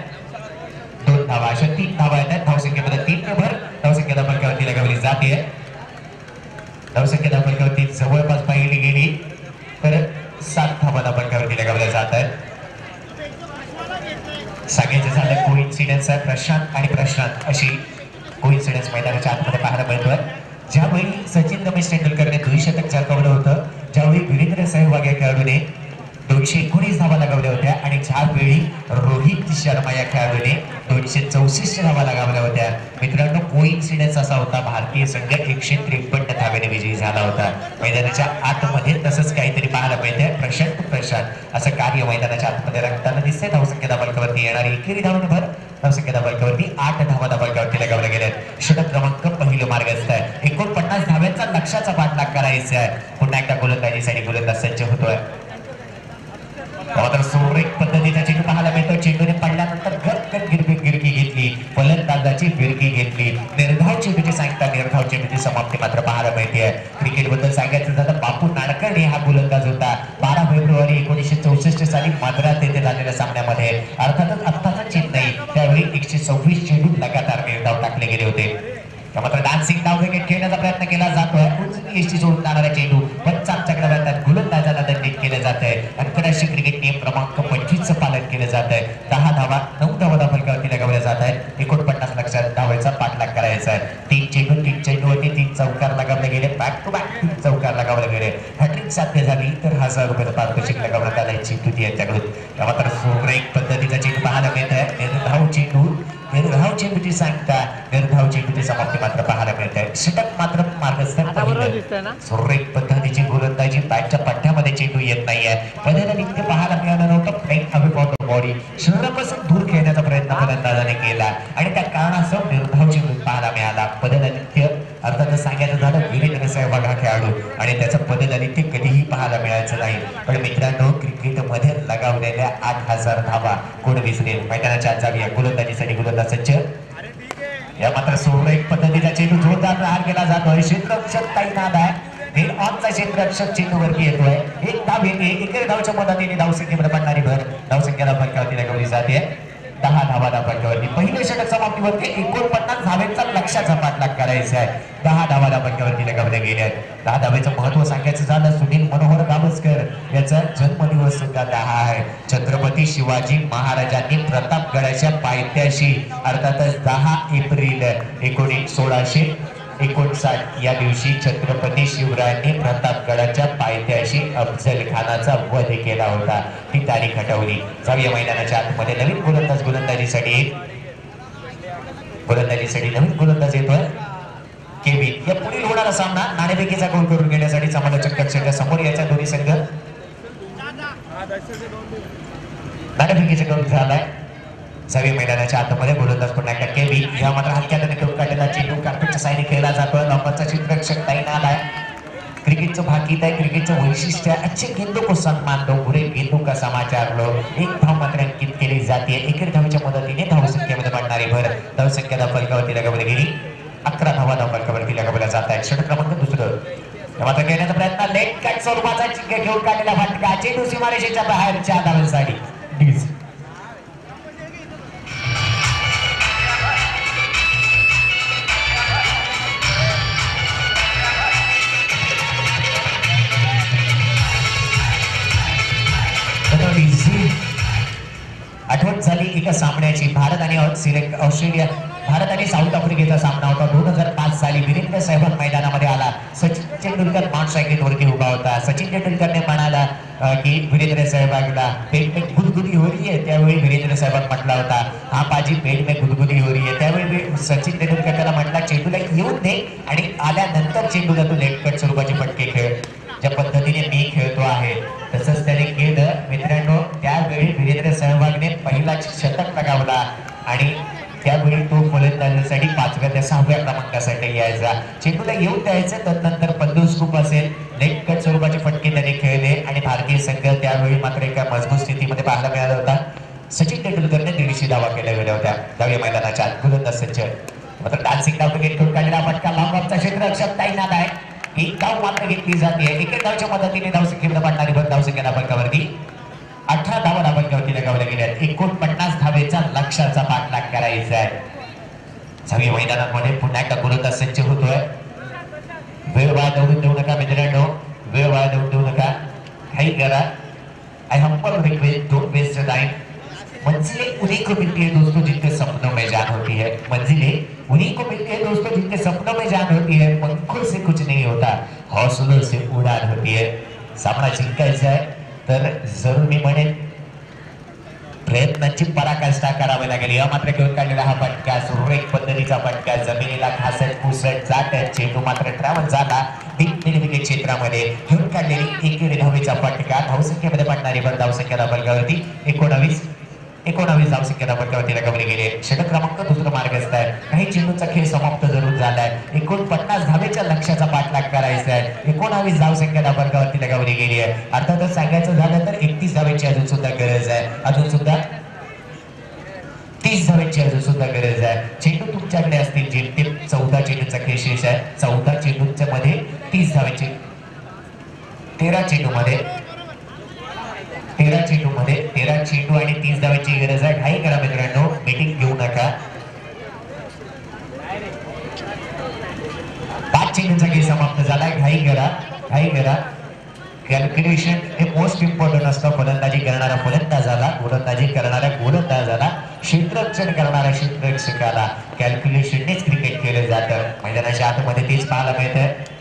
2 धावा. अशा 3 धावा येतात. धावसंख्येमध्ये 3 ने भर. धावसंख्या धावफलकावरती लगावली जाते. धावसंख्या धावफलकावरती जवळपास पाहिली गेली तर 7 धावा धावफलकावरती लगावल्या जात आहेत. सांगायचं झालं कोइन्सिडन्स आहे. प्रशांत अशी कोइन्सिडन्स मैदानाच्या आतमध्ये पाहायला मिळतोय. ज्यावेळी सचिन रमेश तेंडुलकरने 200 झळकावलं होतं, ज्यावेळी वीरेंद्र सहवाग या खेळाडूने 219 धावा लगावल्या होत्या आणि ज्यावेळी रोहित शर्मा या खेळाडूने 264 धावा लगावल्या होत्या. मित्रांनो कोइन्सिडन्स असा होता. भारतीय संघ 153 धाव्याने विजयी झाला होता. मैदानाच्या आतमध्ये तसंच काहीतरी पाहायला मिळतंय. प्रशांत असं कार्य मैदानाच्या आतमध्ये रंगताना दिसतंय. धावसंख्या धावफलकावरती येणारी एकेरी धावणभर. धावसंख्या धावफलकावरती 8 धावा धावफलकावरती लगावल्या गेल्यात. षटक क्रमांक पहिलं मार्गस्थ आहे. 49 धाव्यांचा लक्ष्याचा पाठलाग करायचा आहे. पुन्हा एकदा गोलंदाजीसाठी गोलंदाज सज्ज होतोय. मात्र सुरेख पद्धतीचा चेंडू पाहायला मिळतो. चेंडूने पडल्यानंतर गटगट गिरकी घेतली. फलंदाजाची फिरकी घेतली. निर्धाव चेंडूची सांगता निर्धाव चेंडूची समाप्ती मात्र पाहायला मिळते. क्रिकेट बद्दल सांगायचं झालं बापू नाडकर्णी हा गोलंदाज होता. 12 फेब्रुवारी 1964 साली मद्रास येथे झालेल्या सामन्यामध्ये अर्थातच आत्ताचा चेन्नई त्यावेळी 126 चेंडू लगातार निर्धाव टाकले गेले होते. मात्र डान्सिंग डाव विकेट खेळण्याचा प्रयत्न केला जातोय. उंची एसटी सोडून जाणारा चेंडू 50 कडव्यात गोलंदाजाला दंडित केलं जात आहे. आंतरराष्ट्रीय क्रिकेट नियम क्रमांक 25चं पालन केलं जात आहे. 10 धावा 9 धावा धावफलकावरती लगावल्या जात आहेत. 49 लक्षात धावायचा पाठलाग करायचा आहे. 3 चेंडूवरती 3 चौकार लगावले गेले. बॅक टू बॅक 3 चौकार लगावले गेले. हॅट्रिक साध्य झाली तर 1000 रुपये पारितोषिक लगावण्यात आलंय चिंटू यांच्याकडून. मात्र सुरेख पद्धतीचा चेंडू पाहायला मिळत आहे. निर्धाव चेंडूची सांगता निर्धाव चेंडूची समाप्ती मात्र पाहायला मिळते. षटक मात्र मार्गस्थ. सुरेख पद्धतीची गोलंदाजी. बॅटच्या पट्ट्यामध्ये चेंडू येत नाहीये. पद्धतीने इतके पाहायला मिळालं नव्हतं. Playing away from the body. शरीरापासून दूर खेळण्याचा प्रयत्न फलंदाजाने केला आणि त्या कारणास्तव निर्धाव चेंडू पाहायला मिळाला. पदनादित्य अर्थातच सांगायचं झालं वीरेंद्र सहवाग हा खेळाडू आणि त्याचं पदनादित्य कधीही पाहायला मिळायचं नाही. पण मित्रांनो क्रिकेटमध्ये लगावलेल्या 8000 धावा कोण विसरेल. मैदानाच्या आत जाऊया. गोलंदाजीसाठी गोलंदाज सज्ज. या मात्र सुरेख पद्धतीचा चेंडू जोरदार प्रहार केला जातोय. क्षेत्ररक्षक तैनात आहे. हेड ऑनचा क्षेत्ररक्षक चेंडूवरती येतोय. 1 धाव येते. एकेरी धावच्या मदतीने धावसंख्येमध्ये पडणारी भर. धावसंख्येला फलकावरती लगावली जाते. 10 धावा धावफलकावरती. पहिल्या षटक समाप्तीवरती 49 धाव्यांचा लक्ष्याचा पाठलाग करायचा आहे. 10 धावा धावफलकावरती लगावल्या गेल्या आहेत. 10 धावेचं महत्व सांगायचं झालं सुनील मनोहर गावस्कर याचा जन्मदिवस सुद्धा 10 आहे. छत्रपती शिवाजी महाराजांनी प्रतापगडाच्या पायथ्याशी अर्थातच 10 एप्रिल 1659 या दिवशी छत्रपती शिवरायांनी प्रतापगडाच्या पायथ्याशी अफजल खानाचा वध केला होता. ती तारीख हटवली. जाऊया मैदानाच्या आतमध्ये. नवीन गोलंदाज गोलंदाजीसाठी नवीन गोलंदाज येतोय. केविन. या पुढील होणारा सामना नाणेफेकीचा गोल करून घेण्यासाठी समालोचक कक्षाच्या समोर याच्या दोन्ही संघ नाणेफेकीचा गोल झालाय. जाऊया मैदानाच्या आतमध्ये. गोलंदाज पुन्हा एकदा केविन. या मात्र हलक्यात ठेवून काढलेला चेंडू कार्पेटच्या साईडने खेळला जातोय. लंबाचा क्षेत्ररक्षक तैनात आहे. क्रिकेटचं भाकीत आहे, क्रिकेटचं वैशिष्ट्य आहे. अच्छे गेंदों को सम्मान दो, बुरे गेंदों का समाचार लो. एक धाव मात्र अंकित केली जाते. एकेरी धावेच्या मदतीने धावसंख्येमध्ये पडणारी भर धावसंख्या फलकावरती लगावली गेली. 11 धावा फलकावरती लगावल्या जात आहेत. षटक क्रमांक दुसरं मात्र घेण्याचा प्रयत्न, लेट कट स्वरूपाचा चिंक घेऊन काढलेला फटका चेंडू सीमारेषेच्या बाहेरच्या धावेसाठी डीज. आठवण झाली एका सामन्याची. भारत आणि ऑस्ट्रेलिया, भारत आणि साऊथ आफ्रिकेचा सामना होता. 2005 साली वीरेंद्र सहवाग मैदानामध्ये आला. सचिन तेंडुलकर माउंट सायकलीवरती उभा होता. सचिन तेंडुलकरने म्हणाला की वीरेंद्र सहवागला पेट में गुदगुदी हो रही है. त्यावेळी वीरेंद्र सहवाग म्हटला होता, हा पाजी पेट में गुदगुदी हो रही है. त्यावेळी सचिन तेंडुलकर त्याला म्हटला, चेंडूला येऊन दे आणि आल्यानंतर चेंडूला तू लेटकट स्वरूपाचे फटके खेळ. ज्या पद्धतीने मी खेळतो आहे तसंच त्याने केलं. मित्रांनो, त्यावेळी वीरेंद्र सहवागने पहिला शतक लगावला आणि त्यावेळी तो फलंदाजीसाठी 5व्या ते 6व्या क्रमांकासाठी यायचा. चेंडूला येऊन द्यायचं, त्यानंतर पल्लू स्कूप असेल, लेग कट स्वरूपाचे फटके त्याने खेळले आणि भारतीय संघ त्यावेळी मात्र एका मजबूत स्थितीमध्ये पाहायला मिळाला होता. सचिन तेंडुलकरने 150 धावा केल्या गेल्या होत्या दहाव्या मैदानाच्या गोलंदाज सज्ज. मात्र डान्सिंग डाव घेऊन काढलेला फटका लांबचा क्षेत्ररक्षक तैनात आहे. एक धाव मात्र घेतली जाते. एकेक धावच्या मदतीने धावसंख्येमध्ये पडणारी भर धावसंख्या फलकावरती 18 धावा फलकावरती लगावल्या गेल्या. 49 धावेचा लक्ष्याचा पाठलाग करायचा आहे. सगळ्या मैदानांमध्ये पुन्हा एकदा गोलंदाज सज्ज होतोय. वेळ वाया जाऊन देऊ नका मित्रांनो, वेळ वाया जाऊन देऊ नका, काही करा. I humble request, don't waste time. मंजिलें उन्हीं को मिलती है दोस्तों जिनके सपनों में जान होती है. मंजिलें उन्हीं को मिलती है दोस्तों जिनके सपनों में जान होती है. पंखों से कुछ नहीं होता, हौसलों से उड़ान होती है. सामना जिंकायचा आहे तर जरूर मी म्हणेन प्रयत्नांची पराकाष्ठा करावी लागेल. या मात्र घेऊन काढलेला हा फटका सुरेख पद्धतीचा फटका जमिनीला घासत पुसत जात चेंडू मात्र ट्रॅव्हल झाला डीप निर्मिती क्षेत्रामध्ये. घेऊन काढलेली एकेरी धावेचा फटका धावसंख्येमध्ये पडणारी भर धावसंख्या फलकावरती 19 धावसंख्या फलकावरती लगावली गेली. षटक क्रमांक दुसरं मार्गस्थ आहे. काही चेंडूचा खेळ समाप्त जरूर झालाय. 49 धावेच्या लक्ष्याचा पाठलाग करायचा आहे. 19 धावसंख्या फलकावरती लगावली गेली आहे. अर्थातच सांगायचं झालं तर 31 धावेची अजून सुद्धा गरज आहे. अजून सुद्धा 30 धावेची अजून सुद्धा गरज आहे. चेंडू तुमच्याकडे असतील जेमतेम 14 चेंडूचा खेळ शेष आहे. 14 चेंडूच्या मध्ये 30 धावेची 13 चेंडू आणि 30 धावेची गरज आहे. घाई करा मित्रांनो, मीटिंग घेऊ नका. 5 चेंडूचा खेळ समाप्त झालाय. घाई करा. कॅल्क्युलेशन हे मोस्ट इम्पॉर्टंट असतं. फलंदाजी करणारा फलंदाजाला, गोलंदाजी करणाऱ्या गोलंदाजाला, क्षेत्ररक्षण करणाऱ्या क्षेत्ररक्षकाला कॅल्क्युलेशननेच क्रिकेट केलं जातं. मैदानाच्या आतमध्ये तेच पाहायला मिळतं.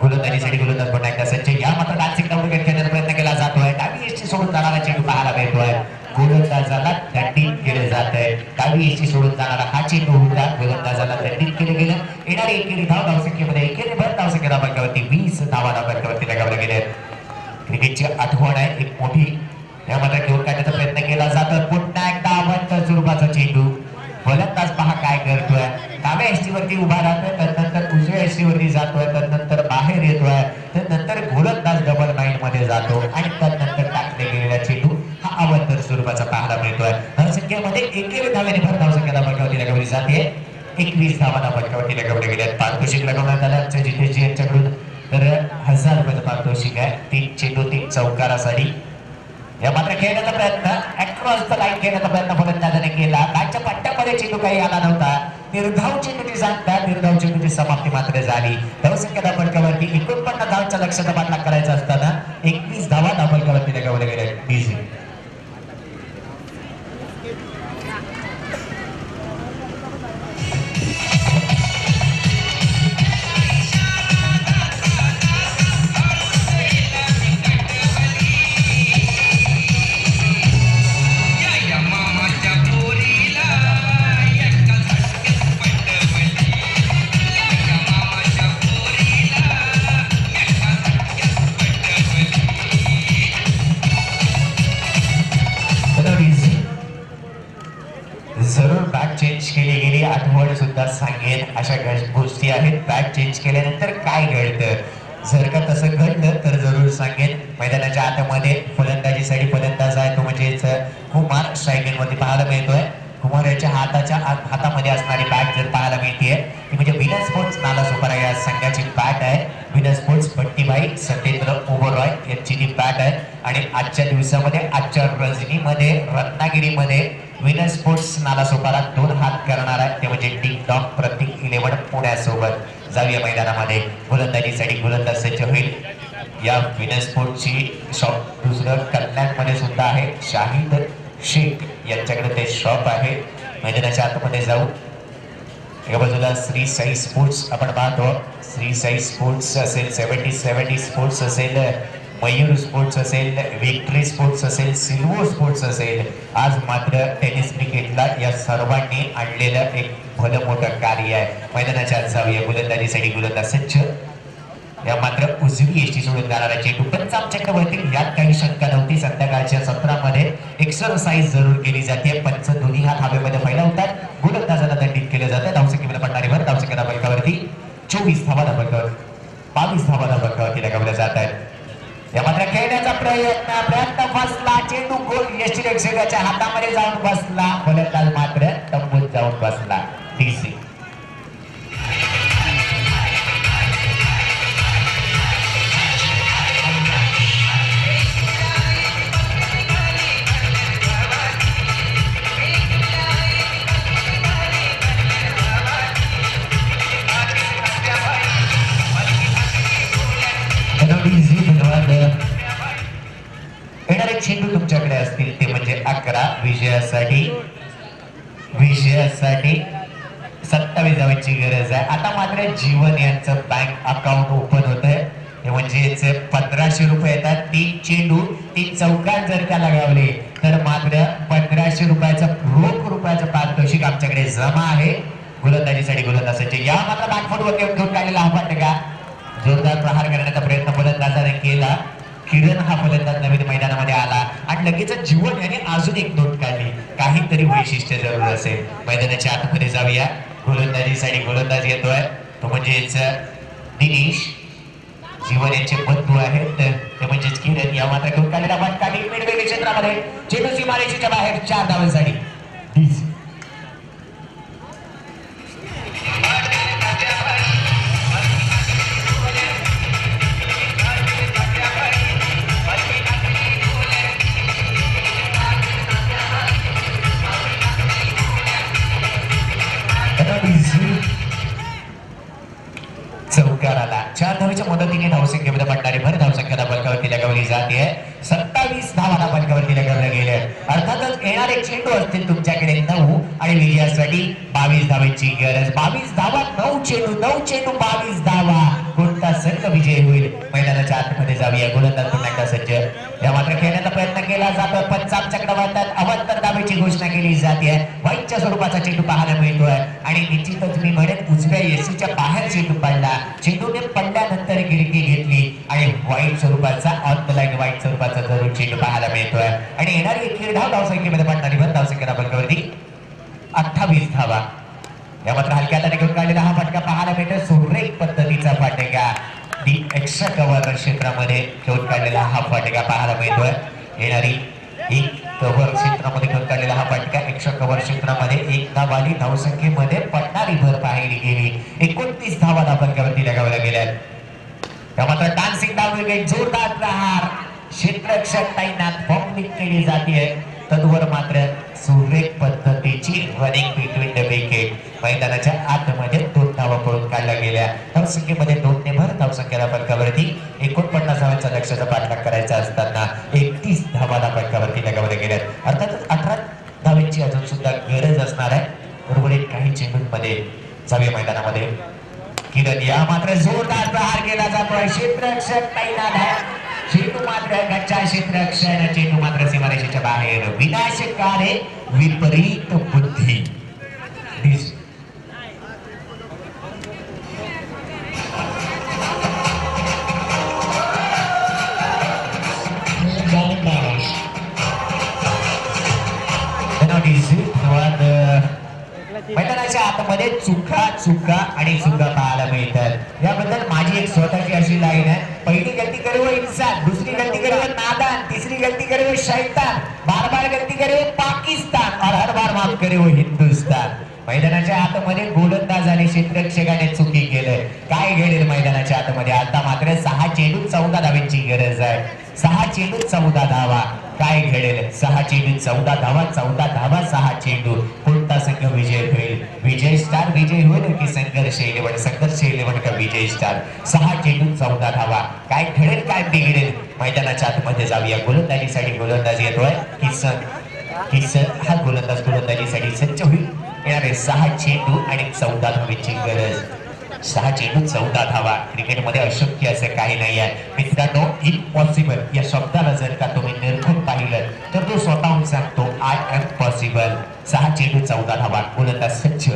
गोलंदाजीसाठी गोलंदाज पुन्हा एकदा सज्ज. या मात्र डान्सिंग डाव खेळण्याचा प्रयत्न केला जातोय. डावी एसटी सोडून जाणारा चेंडू पाहायला मिळतोय. गोलंदाजाला दंडित केलं जात आहे. डावी एसटी सोडून जाणारा हा चेंडू होता. गोलंदाजाला दंडित केलं गेलं. येणारी एकेरी धावसंख्येमध्ये एकेरी भर धावसंख्या फलकावरती 20 धावा फलकावरती लगावल्या गेल्या. क्रिकेटची आठवण आहे एक मोठी. या मात्र घेऊन काढण्याचा प्रयत्न केला जातो. पुन्हा एकदा अवंत स्वरूपाचा चेंडू. फलंदाज पहा काय करतोय. डाव्या एसटीवरती उभा राहतोय, त्यानंतर उजव्या एसटीवरती जातोय, त्यानंतर बाहेर येतोय, त्यानंतर गोलंदाज डबल नाईन मध्ये जातो आणि त्यानंतर टाकले गेलेला चेंडू हा अवंतर स्वरूपाचा पाहायला मिळतोय. धावसंख्येमध्ये एकेरी धावेने भर धावसंख्या फलकावरती लगावली जाते. 21 धावा फलकावरती लगावल्या गेल्या. पारितोषिक लगवण्यात आलं आमच्या जितेशजी यांच्याकडून. तर 1000 रुपयाचं पारितोषिक आहे. 3 चेंडू 3 चौकारासाठी. या मात्र खेळण्याचा प्रयत्न अक्रॉस द लाईन खेळण्याचा प्रयत्न फलंदाजाने केला. कालच्या पट्ट्यामध्ये चेंडू काही आला नव्हता. निर्धाव चेंडूची सांगता निर्धाव चेंडूची समाप्ती मात्र झाली. धावसंख्या फलकावरती 49 धावांच्या लक्ष्याचा पाठलाग करायचा असताना 21 धावा फलकावरती लगावल्या गेल्या. बिझी जरूर बॅट चेंज केली गेली आठवण सुद्धा सांगेन. अशा गोष्टी आहेत. बॅट चेंज केल्यानंतर काय घडतं. जर का तसं घडलं तर जरूर सांगेन. मैदानाच्या आतमध्ये फलंदाजीसाठी फलंदाज आहे तो म्हणजेच कुमार स्ट्रायकिंग मध्ये पाहायला मिळतोय. कुमार याच्या हातामध्ये असणारी बॅट जर पाहायला मिळते ती म्हणजे विनर स्पोर्ट्स नालासोपारा या संघाची बॅट आहे. विनर स्पोर्ट्स भट्टीभाई सत्येंद्र ओबरॉय यांची ती बॅट आहे. आणि आजच्या दिवसामध्ये आजच्या रजनीमध्ये रत्नागिरीमध्ये विनर स्पोर्ट्स नालासोपारा 2 हात करणार आहे ते म्हणजे टिक टॉक प्रतीक 11 पुण्यासोबत. जाऊया मैदानामध्ये गोलंदाजीसाठी गोलंदाज सज्ज होईल. या विनर स्पोर्ट्सची शॉप दुसरं कल्याणमध्ये सुद्धा आहे. शाहिद शेख यांच्याकडे ते शॉप आहे. मैदानाच्या आतमध्ये जाऊ. एका बाजूला श्री साई स्पोर्ट्स आपण पाहतो. श्री साई स्पोर्ट्स असेल, 70 स्पोर्ट्स असेल, मयूर स्पोर्ट्स असेल, विक्ट्री स्पोर्ट्स असेल, सिल्वर स्पोर्ट्स असेल. आज मात्र टेनिस क्रिकेटला या सर्वांनी आणलेलं एक भलं मोठं कार्य आहे. मैदानाच्या आत जाऊया. गोलंदाजीसाठी गोलंदाज सज्ज. या मात्र उजवी एसटी सोडून जाणारा चेंडू पंचाम चक्रवर्ती यात काही शंका नव्हती. संध्याकाळच्या सत्रामध्ये एक्सरसाइज जरूर केली जाते. पंच दोन्ही हात हवेमध्ये फैलावतात. गोलंदाजाला दंडित केलं जातं. धावसंख्येमध्ये पडणारी भर धावसंख्या फलकावरती 24 धावा फलकावर 22 धावा फलकावरती लगावल्या जात आहेत. या मात्र खेळण्याचा प्रयत्न बसला. चेंडू गोल यष्टीरक्षकाच्या हातामध्ये जाऊन बसला. फलंदाज मात्र तंबूत जाऊन बसला. डीसी येणारे चेंडू तुमच्याकडे असतील ते म्हणजे 11. विजयासाठी 27 धावांची गरज आहे. आता मात्र जीवन यांचं बँक अकाउंट ओपन होत आहे. हे म्हणजे 1500 रुपये येतात. 3 चेंडू 3 चौकार जर का लगावले तर मात्र 1500 रुपयाचं रोख रुपयाचं पारितोषिक आमच्याकडे जमा आहे. गोलंदाजीसाठी गोलंदाजाचे या मात्र बॅकफुटवर घेऊन काढलेला हा फटका. जोरदार प्रहार करण्याचा प्रयत्न फलंदाजाने केला. किरण हा फलंदाज नवीन मैदानामध्ये आला आणि लगेच जीवन याने अजून एक नोट काढली. काहीतरी वैशिष्ट्य जरूर असेल. मैदानाच्या आतमध्ये जाऊया. गोलंदाजीसाठी गोलंदाज येतोय तो म्हणजेच दिनेश. जीवन यांचे बंधू आहेत ते म्हणजेच किरण. या मात्र घेऊन काढलेला फटका मिडवेल क्षेत्रामध्ये चेंडू सीमारेषेच्या बाहेर 4 धावांसाठी. चौकाराला 4 धावेच्या मदतीने धावसंख्येमध्ये पडणारी भर धावसंख्या फलकावरती लगावली जाते. 27 धावा फलकावरती लगावल्या गेल्या. अर्थातच येणारे चेंडू असतील तुमच्याकडे 9 आणि विजयासाठी 22 धावांची गरज. 22 धावा 9 चेंडू 22 धावा. कोणता संघ विजय होईल? मैदानाच्या आतमध्ये जाऊया. गोलंदाज पुन्हा एकदा सज्ज. या मात्र खेळण्याचा प्रयत्न केला जातो. पंचाम चक्रवातात अवंतर धावेची घोषणा केली जाते. वाईटच्या स्वरूपाचा चेंडू पाहायला मिळतोय आणि निश्चितच मी म्हणेन उजव्या एसीच्या बाहेर चेंडू पडला. चेंडूने पडल्यानंतर गिरकी घेतली आणि वाईट स्वरूपाचा ऑन द लाईन वाईट स्वरूपाचा जरूर चेंडू पाहायला मिळतोय. आणि येणारी 1 धावसंख्येमध्ये पडणारी भर धावसंख्या फलकावरती 28 धावा. या मात्र हलक्या हाताने घेऊन काढलेला हा फटका पाहायला मिळतो. सुरेख पद्धतीचा फटका. दी एक्स्ट्रा कव्हर क्षेत्रामध्ये घेऊन काढलेला हा फटका पाहायला मिळतोय. येणारी 1 कव्हर क्षेत्रामध्ये घेऊन काढलेला हा फटका. एक्स्ट्रा कव्हर क्षेत्रामध्ये 1 धाव आली. धावसंख्येमध्ये पडणारी भर पाहिली गेली. 29 धावा फलकावरती लगावल्या गेल्या. या मात्र डान्सिंग डाऊन विकेट. जोरदार प्रहार. क्षेत्ररक्षक तैनात बॉम्बिंग केली जाते. तद्वर मात्र सुरेख पद्धतीची रनिंग बिटवीन द विकेट. मैदानाच्या आतमध्ये 2 धावा पळून काढल्या गेल्या. धावसंख्येमध्ये 2 ने भर धावसंख्येला फलकावरती 49 धावांचा लक्ष्याचा पाठलाग करायचा असताना 31 धावा फलकावरती लगावल्या गेल्या. अर्थातच 18 धावांची अजून सुद्धा गरज असणार आहे. उर्वरित काही चेंडूंमध्ये जाऊया मैदानामध्ये. किरण या मात्र जोरदार प्रहार केला जातोय. क्षेत्ररक्षक तैनात आहे. चेंडू मात्र गच्चा क्षेत्ररक्षण. चेंडू मात्र सीमारेषेच्या बाहेर. विनाशकारी विपरीत बुद्धी. मैदानाच्या आतमध्ये चुका आणि चुका पाहायला मिळतात. याबद्दल माझी एक स्वतःची अशी लाईन आहे, पहिली गलती करे वो इंसान, दूसरी गलती करे वो नादान, तीसरी गलती करे वो शैतान, बार गलती करे वो पाकिस्तान और हर बार माफ करे वो हिंदुस्तान. मैदानाच्या आतमध्ये गोलंदाज आणि क्षेत्ररक्षकाने चुकी केलंय. काय घडेल मैदानाच्या आतमध्ये? आता मात्र 6 चेंडू 14 धावांची गरज आहे. 6 चेंडू 14 धावा. काय घडेल? 6 चेंडू 14 धावा, 14 धावा 6 चेंडू. कोणता संघ विजय होईल? विजय स्टार विजय होईल की संघर्ष 11 का विजय स्टार? 6 चेंडू 14 धावा. काय घडेल, काय बिघडेल? मैदानाच्या आतमध्ये जाऊया. गोलंदाजीसाठी गोलंदाज येतोय किसन हा गोलंदाजीसाठी सज्ज होईल. येणारे 6 चेंडू आणि 14 धावेची गरज. 6 चेंडू 14 धावा. क्रिकेटमध्ये अशक्य असं काही नाही आहे मित्रांनो. इम्पॉसिबल या शब्दाला जर का तुम्ही निरखून पाहिलं तर तो स्वतःहून सांगतो आय एम पॉसिबल. 6 चेंडू 14 धावा. गोलंदाज सज्ज.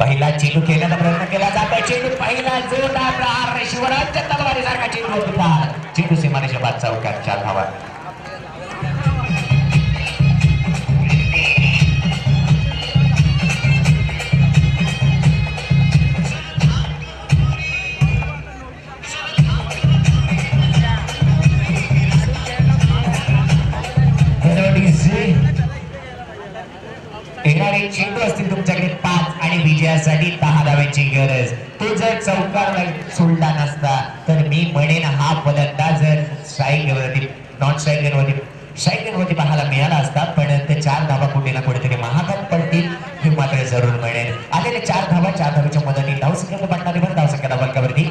पहिला चेंडू खेळण्याचा प्रयत्न केला जातो. चेंडू पहिला जोरदार प्रहार शिवराजच्या तलवारीसारखा चेंडू होता. चेंडू सीमारेषेच्या बाद चौकात 4 धावा. येणारे चेंडू असतील तुमच्याकडे 5 आणि विजयासाठी 10 धावांची गरज. तो जर चौकार सोडला नसता तर मी म्हणेन हा फलंदाज स्ट्राईकवरती नॉन स्ट्राईकवरती पाहायला मिळाला असता, पण ते 4 धावा कुठे ना कुठेतरी महागात पडतील हे मात्र जरूर म्हणेन. आलेले 4 धावाच्या मदतीने धावसंख्या पडणारी पण धावसंख्या धावांकावरती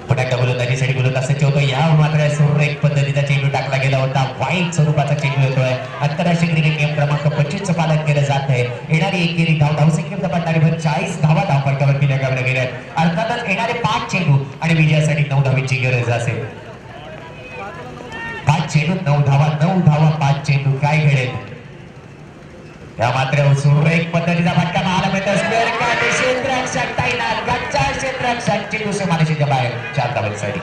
पुन्हा गोलंदाजीसाठी गोलंदाज सज्ज होतो. या मात्र सुरेख पद्धतीचा चेंडू टाकला गेला होता. वाईट स्वरूपाचा चेंडू येतोय. आंतरराष्ट्रीय क्रिकेट नियम क्रमांक 25 पालन केलं जात आहे. येणारी एकेरी धावसंख्या पडणारी 40 धावा धावफलकावरती लगावल्या गेल्या. अर्थातच येणारे 5 चेंडू आणि विजयासाठी 9 धावेची गरज असेल. 5 चेंडू 9 धावा, 9 धावा 5 चेंडू. काय घडेल? या मात्र सुरेख पद्धतीचा फटका पाहायला मिळत असलेला क्षेत्ररक्षक तैनात. गच्चा क्षेत्ररक्षक चेंडू सीमारेषेच्या बाहेर 4 धावांसाठी.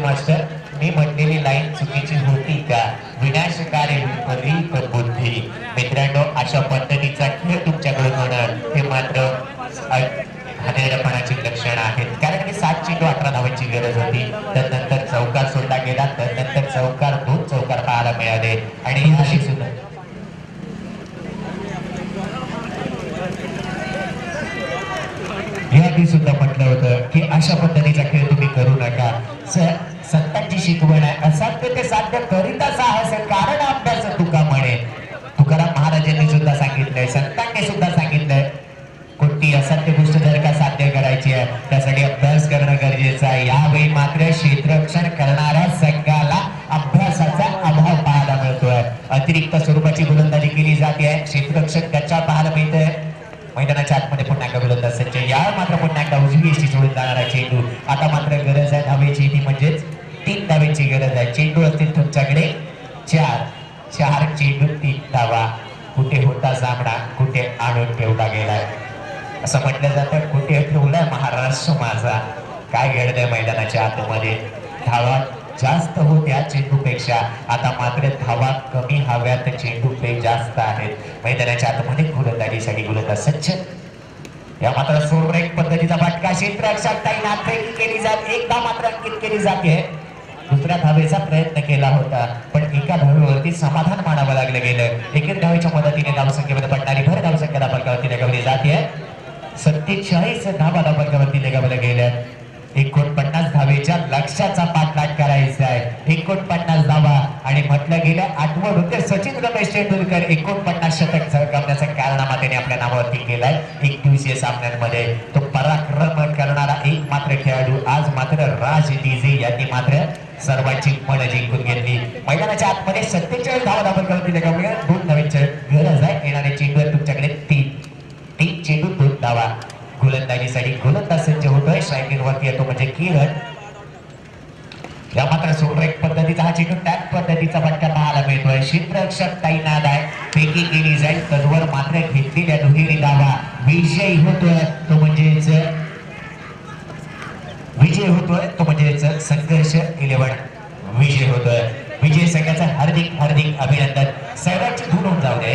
मास्टर, मी म्हटलेली लाईन चुकीची होती का? विनाशकारी विपरीत बुद्धी. मित्रांनो, अशा पद्धतीचा खेळ तुमच्याकडून होणार हे मात्र हनेरपणाची लक्षणं आहेत. कारण की 7 चेंडू 18 धावांची गरज होती. त्यानंतर चौकार सोडला गेला. त्यानंतर 2 चौकार पाहायला मिळाले आणि अशी सुद्धा याआधी सुद्धा म्हटलं होतं की अशा पद्धतीचा खेळ तुम्ही करू नका. संतांची शिकवण आहे, असाध्य ते साध्य करिता साहस कारण अभ्यास तुका म्हणे. तुकाराम महाराजांनी सुद्धा सांगितलंय, संतांनी सुद्धा सांगितलंय, कोणती असाध्य गोष्ट जर का साध्य करायची आहे त्यासाठी अभ्यास करणं गरजेचं आहे. यावेळी मात्र क्षेत्ररक्षण करणाऱ्या संघाला अभ्यासाचा अभाव पाहायला मिळतोय. अतिरिक्त स्वरूपाची गोलंदाजी केली जाते. क्षेत्ररक्षण गच्चा पाहायला मिळतोय. मैदानाच्या आतमध्ये पुन्हा एकदा गोलंदाज सज्ज. या मात्र पुन्हा एकदा उजवी एसटी सोडून जाणारा चेंडू. आता मात्र गरज आहे धावेची, ती म्हणजेच 3 धावेची गरज आहे. चेंडू असतील तुमच्याकडे 4 चेंडू 3 धावा. कुठे होता सामना, कुठे आणून ठेवला गेलाय असं म्हटलं जातं. कुठे ठेवलाय महाराष्ट्र माझा. काय घडलंय मैदानाच्या आतमध्ये? धावा जास्त होत्या चेंडूपेक्षा, आता मात्र धावा कमी हव्यात, चेंडू पे जास्त आहेत. मैदानाच्या आतमध्ये गोलंदाजीसाठी गोलंदाज सज्ज. या मात्र सुरेख पद्धतीचा फटका क्षेत्ररक्षक तैनात केली जाते. 1 धाव मात्र अंकित केली जाते. दुसऱ्या धावेचा प्रयत्न केला होता पण एका धावेवरती समाधान मानावं लागलं गेलं. 1 धावेच्या मदतीने धावसंख्येमध्ये पडणारी भर धावसंख्या धावफलकावरती लगावली जाते. 47 धावा धावफलकावरती लगावल्या गेल्या. 49 धावेच्या लक्ष्याचा पाठलाग करायचा आहे. 49 धावा आणि म्हटलं गेलं आठवण होते सचिन रमेश तेंडुलकर 49 शतक झळकावण्याचा कारनामा त्याने आपल्या नावावरती केलाय. 1 दिवसीय सामन्यांमध्ये तो पराक्रम करणारा एक मात्र खेळाडू. आज मात्र राज डीजे यांनी मात्र सर्वांची मन जिंकून घेतली. मैदानाच्या आतमध्ये 47 धावा धावफलकावरती लगावल्या. 2 धावेची गरज आहे. येणारे चेंडू तुमच्याकडे 3 चेंडू 2 धावा. गोलंदाजीसाठी गोलंदाज सज्ज होतोय. स्ट्रायकिंग वरती येतो म्हणजे किरण. या मात्र सोट्रेक पद्धतीचा हा चेंडू त्याच पद्धतीचा फटका पाहायला मिळतोय. क्षेत्ररक्षक तैनात आहे, फेकी केली जाईल तद्वर मात्र घेतलेल्या दुहेरी धावा विजयी होतोय तो म्हणजेच संघर्ष 11 विजय होतोय. विजय संघाचं हार्दिक हार्दिक अभिनंदन. सर्वांची धून होऊन जाऊ दे.